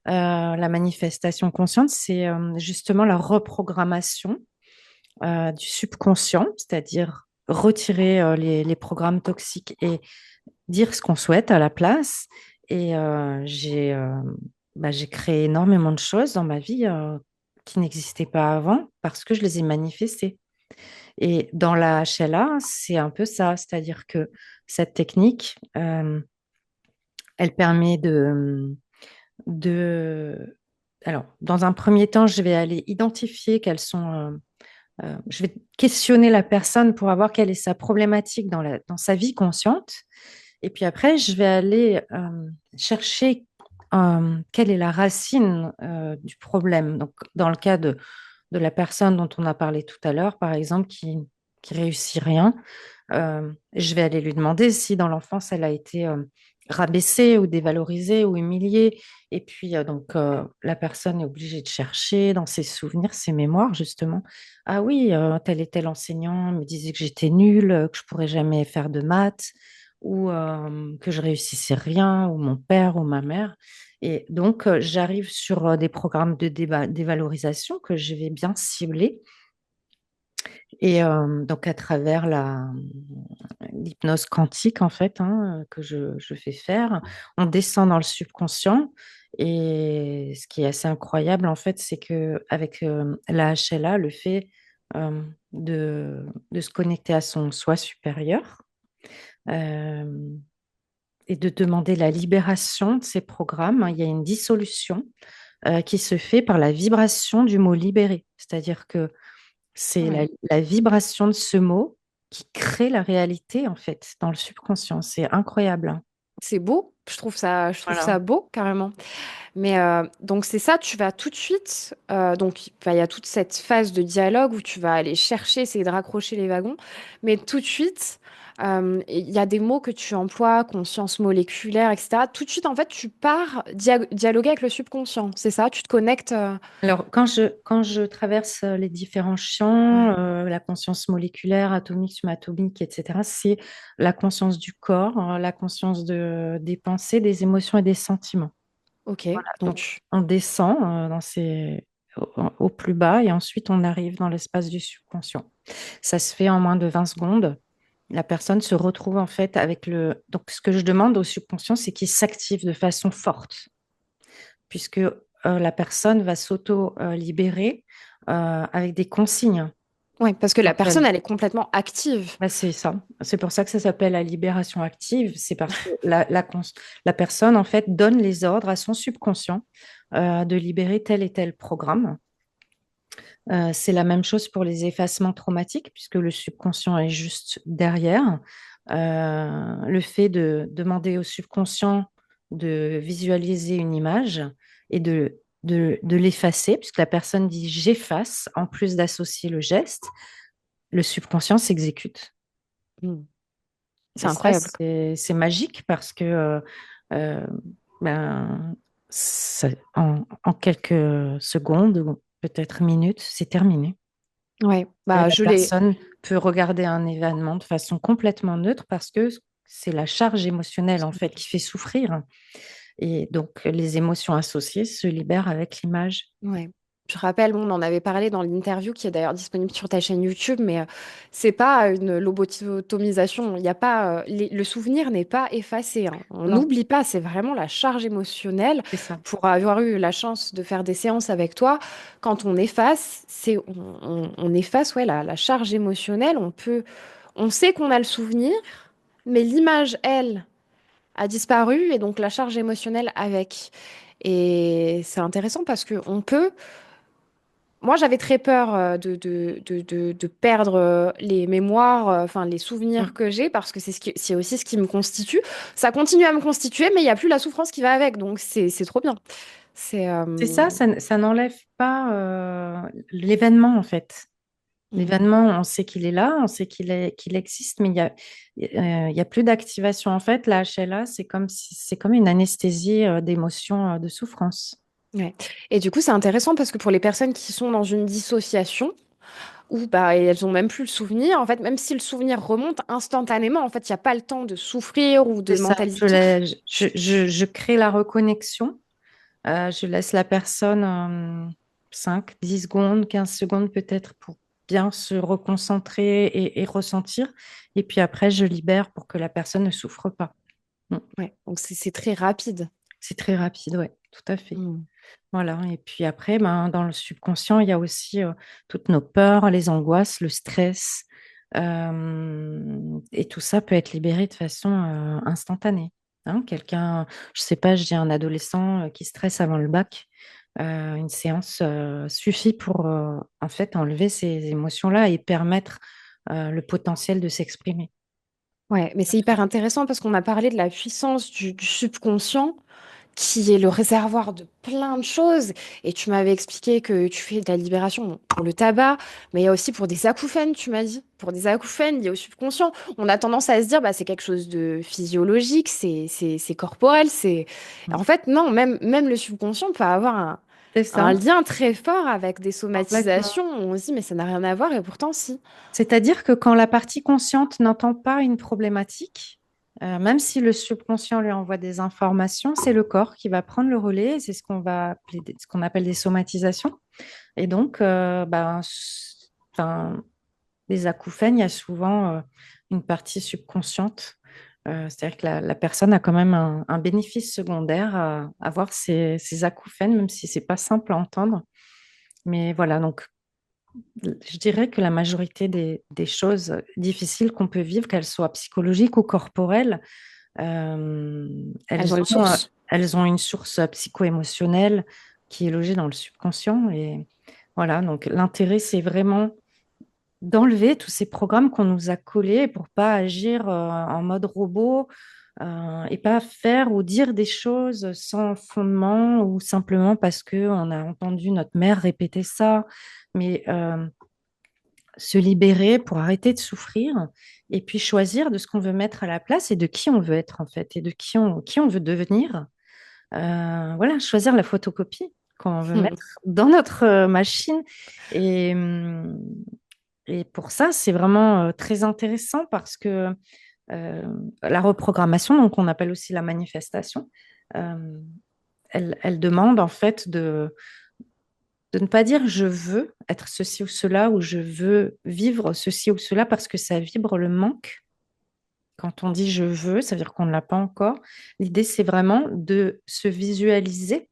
La manifestation consciente, c'est justement la reprogrammation du subconscient, c'est-à-dire retirer les programmes toxiques et dire ce qu'on souhaite à la place. Et j'ai créé énormément de choses dans ma vie qui n'existaient pas avant parce que je les ai manifestées. Et dans la HLA, c'est un peu ça, c'est-à-dire que cette technique, elle permet de... Alors, dans un premier temps, je vais aller identifier quelles sont... je vais questionner la personne pour voir quelle est sa problématique dans sa vie consciente. Et puis après, je vais aller chercher quelle est la racine du problème. Donc, dans le cas de la personne dont on a parlé tout à l'heure, par exemple, qui réussit rien, je vais aller lui demander si dans l'enfance, elle a été rabaissée ou dévalorisée ou humiliée. Et puis, la personne est obligée de chercher dans ses souvenirs, ses mémoires, justement. Ah oui, tel et tel enseignant me disait que j'étais nulle, que je pourrais jamais faire de maths, ou que je réussissais rien, ou mon père ou ma mère. Et donc, j'arrive sur des programmes de dévalorisation que je vais bien cibler et donc, à travers l'hypnose quantique, en fait, hein, que je fais faire. On descend dans le subconscient. Et ce qui est assez incroyable, en fait, c'est que avec la HLA, le fait de se connecter à son soi supérieur euh, et de demander la libération de ces programmes, hein, il y a une dissolution qui se fait par la vibration du mot libéré. C'est-à-dire que c'est Ouais. la vibration de ce mot qui crée la réalité, en fait, dans le subconscient. C'est incroyable, hein. C'est beau, je trouve Voilà. ça beau carrément. Mais donc c'est ça, tu vas tout de suite, donc bah, il y a toute cette phase de dialogue où tu vas aller chercher, essayer de raccrocher les wagons, mais tout de suite, il y a des mots que tu emploies, conscience moléculaire, etc. Tout de suite, en fait, tu pars dialoguer avec le subconscient, c'est ça, tu te connectes. Alors, quand je traverse les différents champs, Ouais. la conscience moléculaire, atomique, subatomique, etc., c'est la conscience du corps, hein, la conscience des pensées, des émotions et des sentiments. Ok, Donc, donc on descend au plus bas et ensuite on arrive dans l'espace du subconscient. Ça se fait en moins de 20 secondes. La personne se retrouve en fait avec le... Donc, ce que je demande au subconscient, c'est qu'il s'active de façon forte, puisque la personne va s'auto-libérer avec des consignes. ouais, parce que la Quand personne, elle... elle est complètement active. Bah, c'est ça. C'est pour ça que ça s'appelle la libération active. C'est parce que la personne, en fait, donne les ordres à son subconscient de libérer tel et tel programme. C'est la même chose pour les effacements traumatiques, puisque le subconscient est juste derrière. Le fait de demander au subconscient de visualiser une image et de l'effacer, puisque la personne dit j'efface, en plus d'associer le geste, le subconscient s'exécute. Hmm. C'est Et ça, incroyable. c'est magique parce que euh, ben, en quelques secondes, ou peut-être minutes, c'est terminé. Ouais, Et bah la je l'ai. personne peut regarder un événement de façon complètement neutre parce que c'est la charge émotionnelle en fait qui fait souffrir. Et donc les émotions associées se libèrent avec l'image. Ouais. Je rappelle, bon, on en avait parlé dans l'interview qui est d'ailleurs disponible sur ta chaîne YouTube, mais c'est pas une lobotomisation. Il y a pas, le souvenir n'est pas effacé, hein. On Non, n'oublie pas, c'est vraiment la charge émotionnelle. c'est ça. Pour avoir eu la chance de faire des séances avec toi, quand on efface, on efface ouais, la charge émotionnelle. On sait qu'on a le souvenir, mais l'image, elle, a disparu et donc la charge émotionnelle avec. Et c'est intéressant parce que on peut. Moi, j'avais très peur de perdre les mémoires, enfin les souvenirs Mm. que j'ai, parce que c'est aussi ce qui me constitue. Ça continue à me constituer, mais il n'y a plus la souffrance qui va avec, donc c'est trop bien. C'est C'est ça, ça n'enlève pas l'événement en fait. mm, L'événement, on sait qu'il est là, on sait qu'il existe, mais il y a plus d'activation. En fait, la HLA, c'est comme une anesthésie d'émotion, de souffrance. ouais. Et du coup, c'est intéressant parce que pour les personnes qui sont dans une dissociation, où bah, elles ont même plus le souvenir, en fait, même si le souvenir remonte instantanément, en fait, il n'y a pas le temps de souffrir ou C'est de ça, mentaliser tout. je crée la reconnexion. Je laisse la personne 5, 10 secondes, 15 secondes peut-être pour bien se reconcentrer et ressentir. Et puis après, je libère pour que la personne ne souffre pas. Mm. Ouais. Donc c'est très rapide. C'est très rapide, ouais, tout à fait. Mm. Voilà. Et puis après, ben, dans le subconscient, il y a aussi toutes nos peurs, les angoisses, le stress. Et tout ça peut être libéré de façon instantanée. Hein, quelqu'un, je sais pas, j'ai un adolescent qui stresse avant le bac. Une séance suffit pour en fait enlever ces émotions-là et permettre le potentiel de s'exprimer. Ouais, mais c'est hyper intéressant parce qu'on a parlé de la puissance du subconscient qui est le réservoir de plein de choses. Et tu m'avais expliqué que tu fais de la libération bon, pour le tabac, mais il y a aussi pour des acouphènes, tu m'as dit. Pour des acouphènes liés au subconscient. On a tendance à se dire, bah, c'est quelque chose de physiologique, c'est corporel. En fait, non, même le subconscient peut avoir C'est un ça, lien très fort avec des complètement. somatisations. On se dit, mais ça n'a rien à voir, et pourtant, si. C'est-à-dire que quand la partie consciente n'entend pas une problématique, même si le subconscient lui envoie des informations, c'est le corps qui va prendre le relais. Et c'est ce qu'on appelle des somatisations. Et donc, ben, enfin, des acouphènes, il y a souvent une partie subconsciente. C'est-à-dire que la personne a quand même un bénéfice secondaire à avoir ces acouphènes, même si c'est pas simple à entendre. Mais voilà, donc je dirais que la majorité des choses difficiles qu'on peut vivre, qu'elles soient psychologiques ou corporelles, Elles ont une source. elles ont une source psycho-émotionnelle qui est logée dans le subconscient. Et voilà, donc l'intérêt, c'est vraiment d'enlever tous ces programmes qu'on nous a collés pour pas agir en mode robot et pas faire ou dire des choses sans fondement ou simplement parce que on a entendu notre mère répéter ça. Mais se libérer pour arrêter de souffrir et puis choisir de ce qu'on veut mettre à la place et de qui on veut être en fait et de qui on veut devenir. Voilà, choisir la photocopie qu'on veut mettre dans notre machine. Et, hum, et pour ça, c'est vraiment très intéressant parce que euh, la reprogrammation, donc on appelle aussi la manifestation, euh, elle demande en fait de ne pas dire je veux être ceci ou cela ou je veux vivre ceci ou cela parce que ça vibre le manque. Quand on dit je veux, ça veut dire qu'on ne l'a pas encore. L'idée, c'est vraiment de se visualiser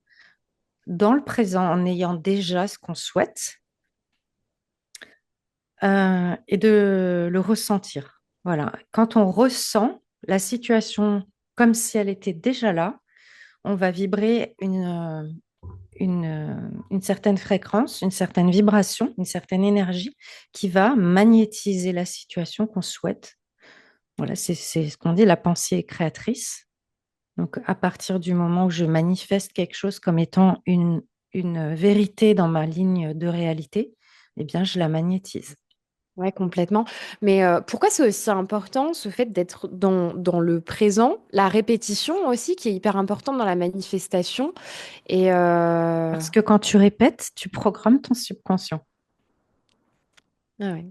dans le présent en ayant déjà ce qu'on souhaite et de le ressentir. Voilà. Quand on ressent la situation comme si elle était déjà là, on va vibrer une certaine fréquence, une certaine vibration, une certaine énergie qui va magnétiser la situation qu'on souhaite. Voilà, c'est ce qu'on dit, la pensée est créatrice. Donc, à partir du moment où je manifeste quelque chose comme étant une vérité dans ma ligne de réalité, eh bien, je la magnétise. Ouais, complètement. Mais pourquoi c'est aussi important ce fait d'être dans le présent, la répétition aussi qui est hyper importante dans la manifestation. Et Parce que quand tu répètes, tu programmes ton subconscient. ah ouais.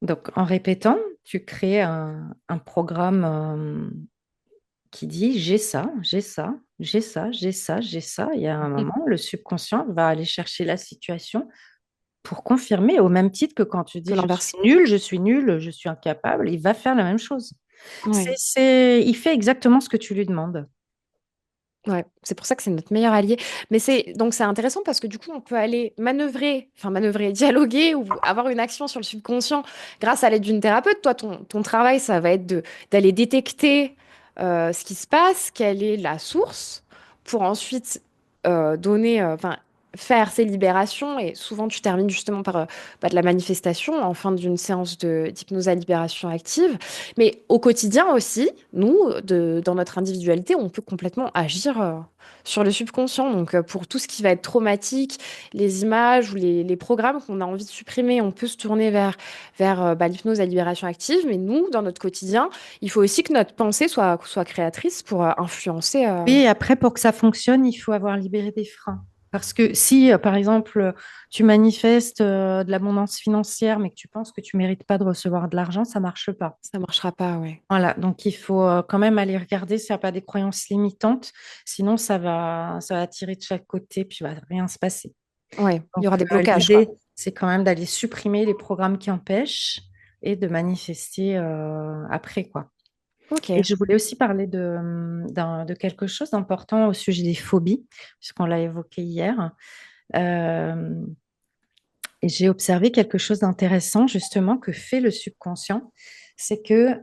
Donc, en répétant, tu crées un programme qui dit j'ai ça, j'ai ça, j'ai ça, j'ai ça, j'ai ça. Il y a un moment, le subconscient va aller chercher la situation pour confirmer, au même titre que quand tu Que dis l'inverse. je suis nul, je suis incapable, il va faire la même chose. Ouais. Il fait exactement ce que tu lui demandes. Ouais, c'est pour ça que c'est notre meilleur allié. Mais c'est intéressant parce que du coup, on peut aller manœuvrer, dialoguer ou avoir une action sur le subconscient grâce à l'aide d'une thérapeute. Toi, ton travail, ça va être d'aller détecter ce qui se passe, quelle est la source, pour ensuite faire ces libérations. Et souvent, tu termines justement par de la manifestation en fin d'une séance d'hypnose à libération active. Mais au quotidien aussi, nous, dans notre individualité, on peut complètement agir sur le subconscient. Donc, pour tout ce qui va être traumatique, les images ou les programmes qu'on a envie de supprimer, on peut se tourner vers l'hypnose à libération active. Mais nous, dans notre quotidien, il faut aussi que notre pensée soit créatrice pour influencer. Oui, et après, pour que ça fonctionne, il faut avoir libéré des freins. Parce que si, par exemple, tu manifestes de l'abondance financière, mais que tu penses que tu mérites pas de recevoir de l'argent, ça marche pas. Ça marchera pas, ouais. Voilà, donc il faut quand même aller regarder s'il n'y a pas des croyances limitantes, sinon ça va tirer de chaque côté, puis il va rien se passer. Ouais, il y Donc aura des blocages, quoi. l'idée, c'est quand même d'aller supprimer les programmes qui empêchent et de manifester après, quoi. Et Ok. je voulais aussi parler de quelque chose d'important au sujet des phobies, puisqu'on l'a évoqué hier. Euh, et j'ai observé quelque chose d'intéressant, justement, que fait le subconscient. C'est que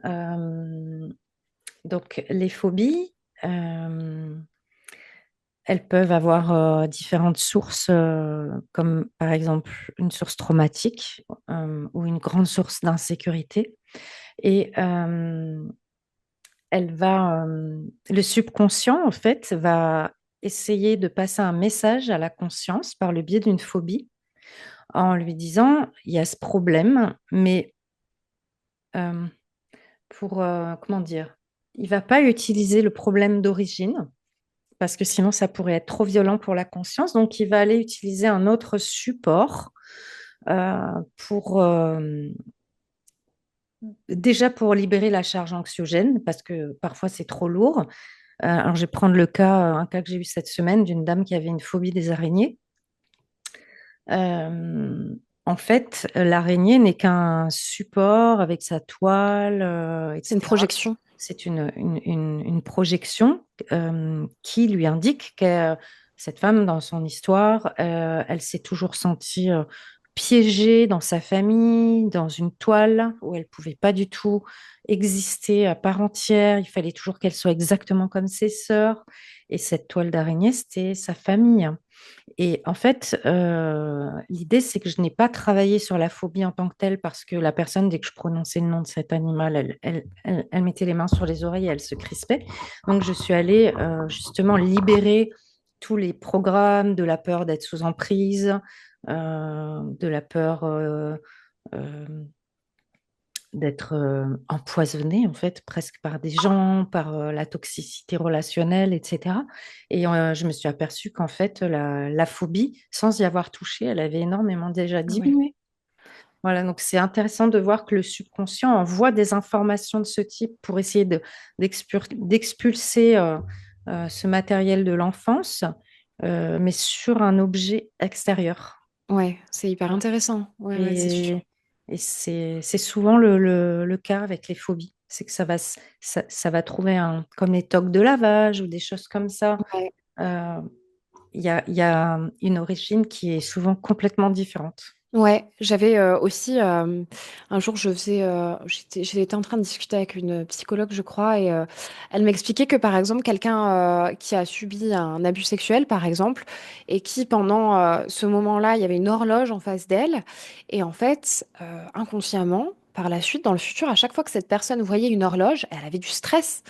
donc, les phobies, euh, elles peuvent avoir différentes sources, comme par exemple une source traumatique ou une grande source d'insécurité. Et le subconscient, en fait, va essayer de passer un message à la conscience par le biais d'une phobie en lui disant, il y a ce problème, mais euh, comment dire, il va pas utiliser le problème d'origine parce que sinon ça pourrait être trop violent pour la conscience. Donc, il va aller utiliser un autre support euh, pour déjà pour libérer la charge anxiogène parce que parfois c'est trop lourd. Alors, je vais prendre un cas que j'ai eu cette semaine d'une dame qui avait une phobie des araignées. Euh, En fait, l'araignée n'est qu'un support avec sa toile, C'est une etc. projection. C'est une projection qui lui indique que cette femme, dans son histoire, elle s'est toujours sentie piégée dans sa famille, dans une toile où elle ne pouvait pas du tout exister à part entière. Il fallait toujours qu'elle soit exactement comme ses sœurs. Et cette toile d'araignée, c'était sa famille. Et en fait, l'idée, c'est que je n'ai pas travaillé sur la phobie en tant que telle parce que la personne, dès que je prononçais le nom de cet animal, elle mettait les mains sur les oreilles et elle se crispait. Donc, je suis allée justement libérer tous les programmes de la peur d'être sous emprise, de la peur euh, d'être empoisonné en fait presque par des gens, par la toxicité relationnelle, etc. Et je me suis aperçue qu'en fait la phobie, sans y avoir touché, elle avait énormément déjà Ah ouais. diminué. Voilà, donc c'est intéressant de voir que le subconscient envoie des informations de ce type pour essayer d'expulser ce matériel de l'enfance, mais sur un objet extérieur. Ouais, c'est hyper intéressant. Ouais, ouais, c'est sûr. Et, et c'est souvent le cas avec les phobies. C'est que ça va trouver comme les tocs de lavage ou des choses comme ça. Ouais. Euh, il y a une origine qui est souvent complètement différente. Ouais, j'avais aussi un jour j'étais en train de discuter avec une psychologue je crois et elle m'expliquait que par exemple quelqu'un qui a subi un abus sexuel par exemple et qui pendant ce moment-là il y avait une horloge en face d'elle et en fait inconsciemment par la suite dans le futur à chaque fois que cette personne voyait une horloge elle avait du stress.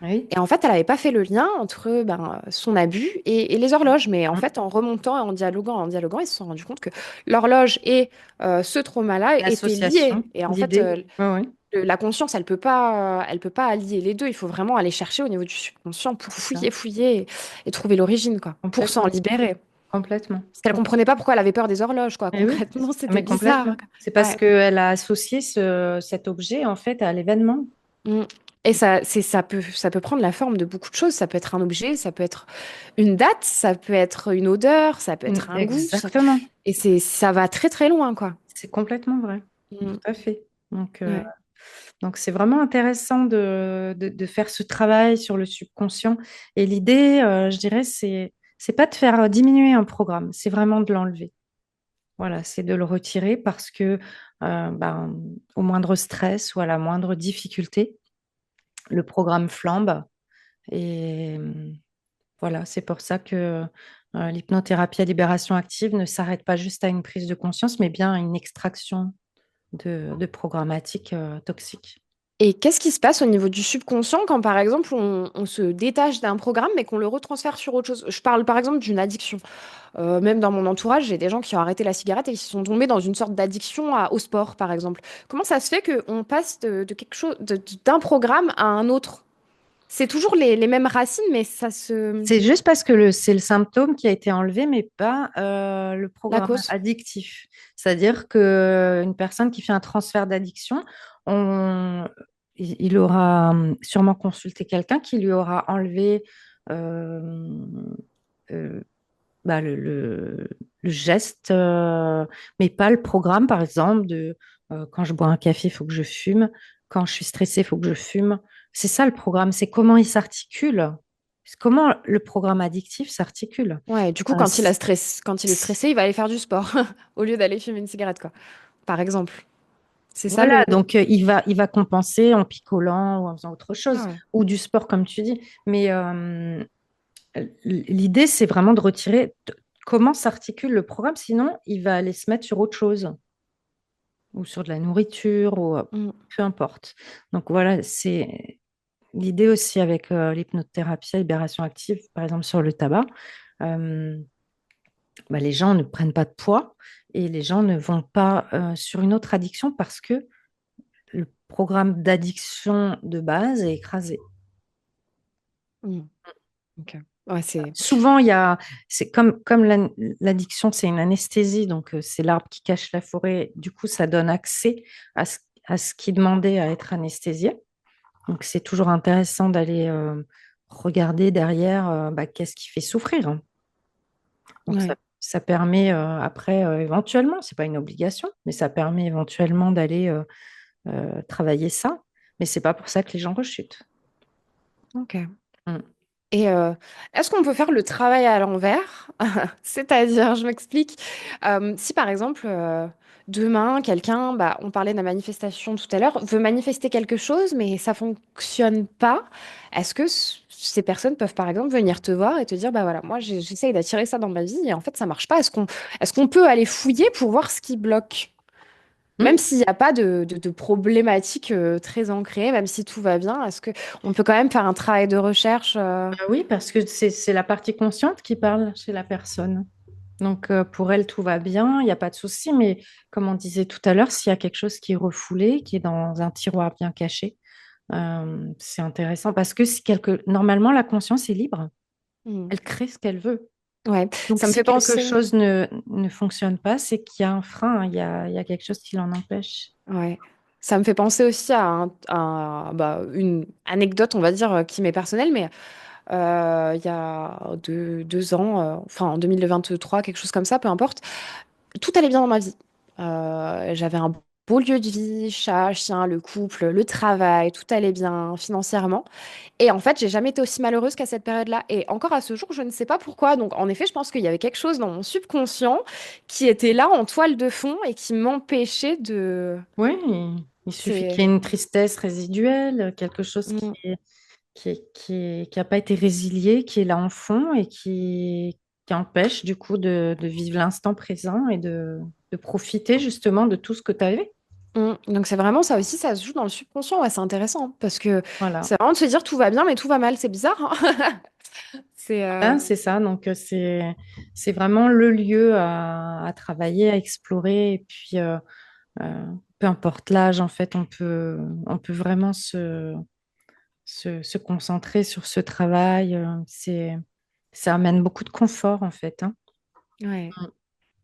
Oui. Et en fait, elle n'avait pas fait le lien entre son abus et les horloges. Mais en Mm. fait, en remontant et en dialoguant, ils se sont rendus compte que l'horloge et ce trauma-là étaient liés. L'association Et en fait, d'idées. Oui, oui, la conscience, elle peut pas allier les deux. Il faut vraiment aller chercher au niveau du subconscient pour c'est ça. fouiller et trouver l'origine, quoi, pour s'en Complètement. libérer. Complètement. Parce qu'elle comprenait pas pourquoi elle avait peur des horloges, quoi. Et oui, Concrètement, c'était mais bizarre. complètement. C'est parce Ouais. qu'elle a associé cet objet en fait à l'événement. Mm. Et ça peut prendre la forme de beaucoup de choses. Ça peut être un objet, ça peut être une date, ça peut être une odeur, ça peut être un goût. Exactement. Et ça va très très loin, quoi. C'est complètement vrai. Mm. Tout à fait. Ouais. Donc c'est vraiment intéressant de faire ce travail sur le subconscient. Et l'idée, je dirais, c'est pas de faire diminuer un programme, c'est vraiment de l'enlever. Voilà, c'est de le retirer parce que ben, au moindre stress ou à la moindre difficulté, le programme flambe. Et voilà, c'est pour ça que l'hypnothérapie à libération active ne s'arrête pas juste à une prise de conscience, mais bien à une extraction de programmatique toxique. Et qu'est-ce qui se passe au niveau du subconscient quand, par exemple, on se détache d'un programme mais qu'on le retransfère sur autre chose? Je parle, par exemple, d'une addiction. Même dans mon entourage, j'ai des gens qui ont arrêté la cigarette et qui sont tombés dans une sorte d'addiction au sport, par exemple. Comment ça se fait qu'on passe de quelque chose, d'un programme à un autre? C'est toujours les mêmes racines, mais ça se... C'est juste parce que c'est le symptôme qui a été enlevé, mais pas le La programme cause. addictif. C'est-à-dire qu'une personne qui fait un transfert d'addiction, il aura sûrement consulté quelqu'un qui lui aura enlevé euh, euh, bah, le geste, mais pas le programme, par exemple, de quand je bois un café, il faut que je fume. Quand je suis stressée, il faut que je fume. C'est ça le programme, c'est comment il s'articule. C'est comment le programme addictif s'articule. Ouais, du coup, Euh, c- quand il est stressé, il va aller faire du sport au lieu d'aller fumer une cigarette, quoi. Par exemple. C'est ça voilà, le... donc il va compenser en picolant ou en faisant autre Ah chose, ouais. ou du sport, comme tu dis. Mais l'idée, c'est vraiment de retirer comment s'articule le programme, sinon il va aller se mettre sur autre chose. Ou sur de la nourriture, ou Mm. peu importe. Donc voilà, c'est l'idée aussi avec l'hypnothérapie à libération active, par exemple sur le tabac. euh, Bah, les gens ne prennent pas de poids et les gens ne vont pas sur une autre addiction parce que le programme d'addiction de base est écrasé. Mm. Ok. Ouais, c'est... Souvent, c'est comme l'addiction, c'est une anesthésie, donc c'est l'arbre qui cache la forêt. Du coup, ça donne accès à ce qui demandait à être anesthésié. Donc, c'est toujours intéressant d'aller regarder derrière bah, qu'est-ce qui fait souffrir, hein. Donc, Ouais. ça permet après, éventuellement, c'est pas une obligation, mais ça permet éventuellement d'aller travailler ça. Mais c'est pas pour ça que les gens rechutent. Ok. Mm. Et est-ce qu'on peut faire le travail à l'envers? C'est-à-dire, je m'explique. Si par exemple, demain, quelqu'un, bah, on parlait de la manifestation tout à l'heure, veut manifester quelque chose, mais ça fonctionne pas, est-ce que ces personnes peuvent par exemple venir te voir et te dire, bah voilà, moi j'essaye d'attirer ça dans ma vie et en fait ça marche pas. Est-ce qu'on peut aller fouiller pour voir ce qui bloque? Même Mm. s'il n'y a pas de problématique très ancrée, même si tout va bien, est-ce que on peut quand même faire un travail de recherche? Oui, parce que c'est la partie consciente qui parle chez la personne. Donc, pour elle, tout va bien, il n'y a pas de souci. Mais comme on disait tout à l'heure, s'il y a quelque chose qui est refoulé, qui est dans un tiroir bien caché, c'est intéressant parce que normalement, la conscience est libre. Hmm. Elle crée ce qu'elle veut. Ouais, Donc, ça me si fait quelque penser. chose ne fonctionne pas, c'est qu'il y a un frein, hein, il y a quelque chose qui l'en empêche. Ouais. Ça me fait penser aussi à, bah, une anecdote, on va dire, qui m'est personnelle, mais il y a 2 ans, enfin en 2023, quelque chose comme ça, peu importe, tout allait bien dans ma vie. J'avais un beau lieu de vie, chat, chien, le couple, le travail, tout allait bien financièrement. Et en fait, j'ai jamais été aussi malheureuse qu'à cette période-là. Et encore à ce jour, je ne sais pas pourquoi. Donc, en effet, je pense qu'il y avait quelque chose dans mon subconscient qui était là en toile de fond et qui m'empêchait de. Oui, il suffit qu'il C'est. y ait une tristesse résiduelle, quelque chose Mm, qui a pas été résilié, qui est là en fond et qui empêche du coup de vivre l'instant présent et de profiter justement de tout ce que tu avais. mm. Donc, c'est vraiment ça aussi, ça se joue dans le subconscient. Ouais, c'est intéressant parce que Voilà. c'est vraiment de se dire tout va bien, mais tout va mal. C'est bizarre, hein. C'est. Voilà, c'est ça. Donc, c'est vraiment le lieu à travailler, à explorer. Et puis, euh, peu importe l'âge, en fait, on peut vraiment se concentrer sur ce travail. Ça amène beaucoup de confort, en fait, hein. Ouais.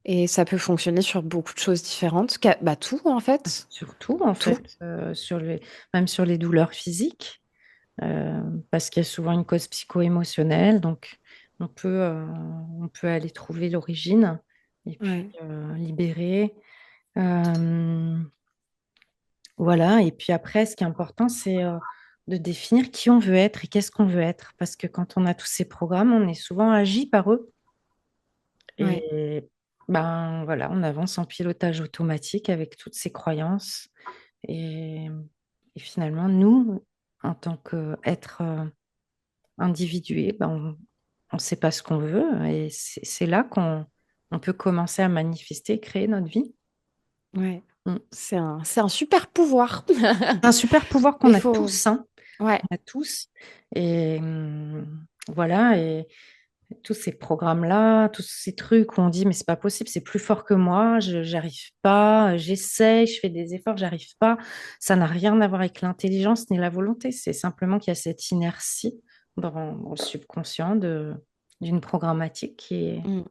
Et ça peut fonctionner sur beaucoup de choses différentes. Bah, tout, en fait. Surtout, en Tout. fait, même sur les douleurs physiques, parce qu'il y a souvent une cause psycho-émotionnelle. Donc, on peut, euh, on peut aller trouver l'origine et puis Ouais. libérer. Euh, voilà. Et puis après, ce qui est important, c'est de définir qui on veut être et qu'est-ce qu'on veut être. Parce que quand on a tous ces programmes, on est souvent agi par eux. Ouais. Et ben voilà, on avance en pilotage automatique avec toutes ces croyances. Et, et finalement, nous, en tant qu'être individué, ben, on ne sait pas ce qu'on veut. Et c'est là qu'on peut commencer à manifester et créer notre vie. Ouais. Mm. C'est un super pouvoir. C'est un super pouvoir Mais qu'on a faut. tous, hein. Ouais. On a tous. Et voilà. Et tous ces programmes-là, tous ces trucs où on dit, mais c'est pas possible, c'est plus fort que moi, je j'arrive pas, j'essaie, je fais des efforts, j'arrive pas. Ça n'a rien à voir avec l'intelligence ni la volonté. C'est simplement qu'il y a cette inertie dans le subconscient d'une programmatique Mm.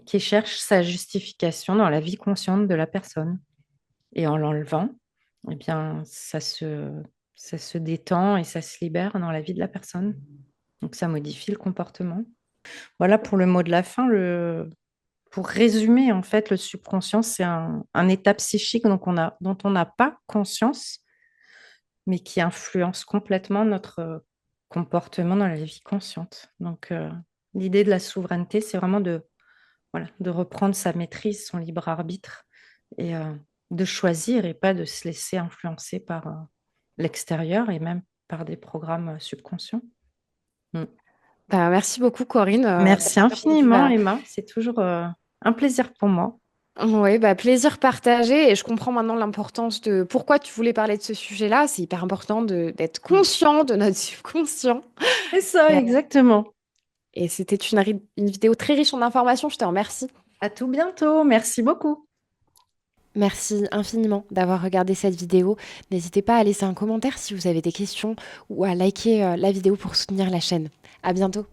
qui cherche sa justification dans la vie consciente de la personne. Et en l'enlevant, eh bien, ça se détend et ça se libère dans la vie de la personne. Donc, ça modifie le comportement. Voilà pour le mot de la fin. Pour résumer, en fait, le subconscient, c'est un état psychique dont on n'a pas conscience, mais qui influence complètement notre comportement dans la vie consciente. Donc, l'idée de la souveraineté, c'est vraiment voilà, de reprendre sa maîtrise, son libre arbitre et de choisir et pas de se laisser influencer par l'extérieur et même par des programmes subconscients. Mm. Bah, merci beaucoup, Corinne, Merci d'avoir répondu infiniment, à. Emma. C'est toujours un plaisir pour moi. Oui, bah, plaisir partagé. Et je comprends maintenant l'importance de pourquoi tu voulais parler de ce sujet-là. C'est hyper important d'être Mm. conscient de notre subconscient. C'est ça, Et, exactement. et c'était une vidéo très riche en informations. Je te remercie. À tout bientôt. Merci beaucoup. Merci infiniment d'avoir regardé cette vidéo. N'hésitez pas à laisser un commentaire si vous avez des questions ou à liker la vidéo pour soutenir la chaîne. À bientôt.